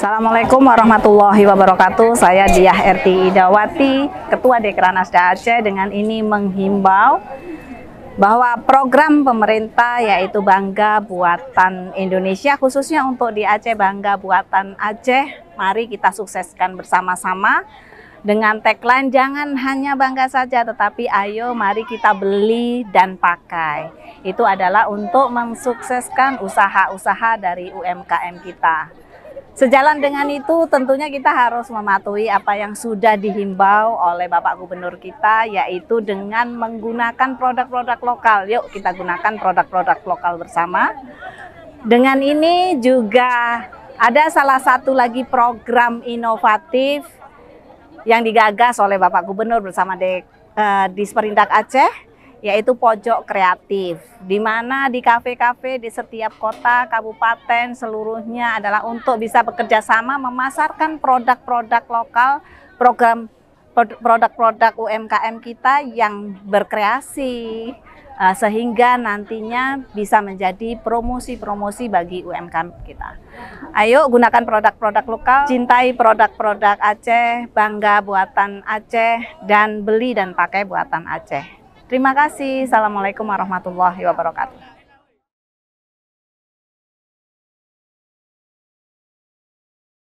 Assalamualaikum warahmatullahi wabarakatuh. Saya Diah RT Idawati, Ketua Dekranasda Aceh, dengan ini menghimbau bahwa program pemerintah yaitu Bangga Buatan Indonesia, khususnya untuk di Aceh, Bangga Buatan Aceh, mari kita sukseskan bersama-sama dengan tagline jangan hanya bangga saja, tetapi ayo mari kita beli dan pakai. Itu adalah untuk mensukseskan usaha-usaha dari UMKM kita. Sejalan dengan itu tentunya kita harus mematuhi apa yang sudah dihimbau oleh Bapak Gubernur kita, yaitu dengan menggunakan produk-produk lokal. Yuk kita gunakan produk-produk lokal bersama. Dengan ini juga ada salah satu lagi program inovatif yang digagas oleh Bapak Gubernur bersama Disperindak Aceh, yaitu pojok kreatif, di mana di kafe-kafe di setiap kota, kabupaten, seluruhnya adalah untuk bisa bekerja sama memasarkan produk-produk lokal, produk-produk UMKM kita yang berkreasi, sehingga nantinya bisa menjadi promosi-promosi bagi UMKM kita. Ayo gunakan produk-produk lokal, cintai produk-produk Aceh, bangga buatan Aceh, dan beli dan pakai buatan Aceh. Terima kasih. Assalamualaikum warahmatullahi wabarakatuh.